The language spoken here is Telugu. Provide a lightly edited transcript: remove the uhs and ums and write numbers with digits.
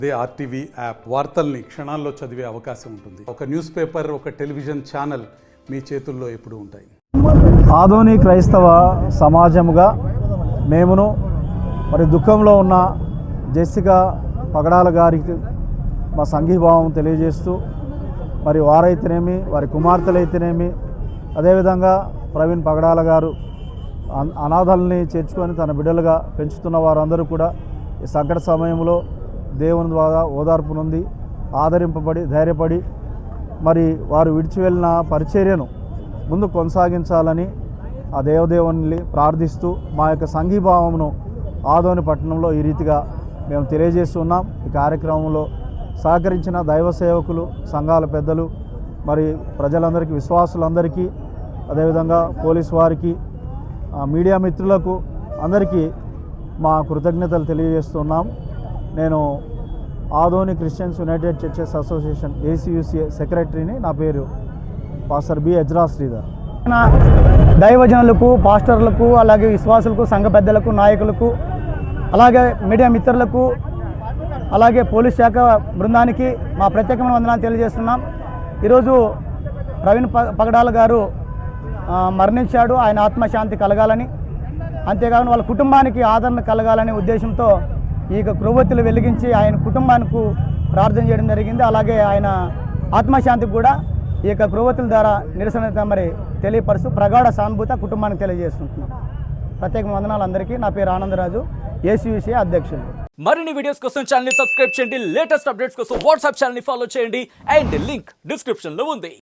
అదే ఆర్టీవీ యాప్ వార్తల్ని క్షణాల్లో చదివే అవకాశం ఉంటుంది. ఒక న్యూస్ పేపర్, ఒక టెలివిజన్ ఛానల్ మీ చేతుల్లో ఎప్పుడూ ఉంటాయి. ఆధునిక క్రైస్తవ సమాజముగా మేమును మరి దుఃఖంలో ఉన్న జెసికా పగడాల గారికి మా సంఘీభావం తెలియజేస్తూ, మరి వారైతేనేమి, వారి కుమార్తెలైతేనేమి, అదేవిధంగా ప్రవీణ్ పగడాల గారు అనాథల్ని చేర్చుకొని తన బిడ్డలుగా పెంచుతున్న వారందరూ కూడా ఈ సంకట సమయంలో దేవుని ద్వారా ఓదార్పు నుండి ఆదరింపబడి ధైర్యపడి మరి వారు విడిచి వెళ్ళిన పరిచర్యను ముందు కొనసాగించాలని ఆ దేవదేవుని ప్రార్థిస్తూ మా యొక్క సంఘీభావమును ఆదోని పట్టణంలో ఈ రీతిగా మేము తెలియజేస్తున్నాం. ఈ కార్యక్రమంలో సహకరించిన దైవ సేవకులు, సంఘాల పెద్దలు, మరి ప్రజలందరికీ, విశ్వాసులందరికీ, అదేవిధంగా పోలీసు వారికి, మీడియా మిత్రులకు అందరికీ మా కృతజ్ఞతలు తెలియజేస్తున్నాం. నేను Adoni Christians United churches association ACUCA సెక్రటరీని. నా పేరు పాస్టర్ బి ఎజ్రా శ్రీధర్. దైవజనులకు, పాస్టర్లకు, అలాగే విశ్వాసులకు, సంఘ పెద్దలకు, నాయకులకు, అలాగే మీడియా మిత్రులకు, అలాగే పోలీస్ శాఖ బృందానికి మా ప్రత్యేకమైన వందనాలు తెలియజేస్తున్నాం. ఈరోజు ప్రవీణ్ పగడాల గారు మరణించాడు. ఆయన ఆత్మశాంతి కలగాలని, అంతేకాకుండా వాళ్ళ కుటుంబానికి ఆదరణ కలగాలనే ఉద్దేశంతో ఈ క్రొవ్వొత్తులు వెలిగించి ఆయన కుటుంబానికి ప్రార్థన చేయడం జరిగింది. అలాగే ఆయన ఆత్మశాంతికి కూడా ఈ యొక్క క్రొవ్వొత్తుల ద్వారా నిరసన మరి తెలియపరుస్తూ ప్రగాఢ సానుభూతి కుటుంబానికి తెలియజేస్తున్నాం. ప్రత్యేక వందనాలు అందరికీ. నా పేరు ఆనందరాజు, ACUCA అధ్యక్షుడు. మరిన్ని వీడియోస్ కోసం ఛానల్ ని సబ్స్క్రైబ్ చేయండి. లేటెస్ట్ అప్డేట్స్ కోసం వాట్సాప్ ఛానల్ ని ఫాలో చేయండి. అండ్ లింక్ డిస్క్రిప్షన్ లో ఉంది.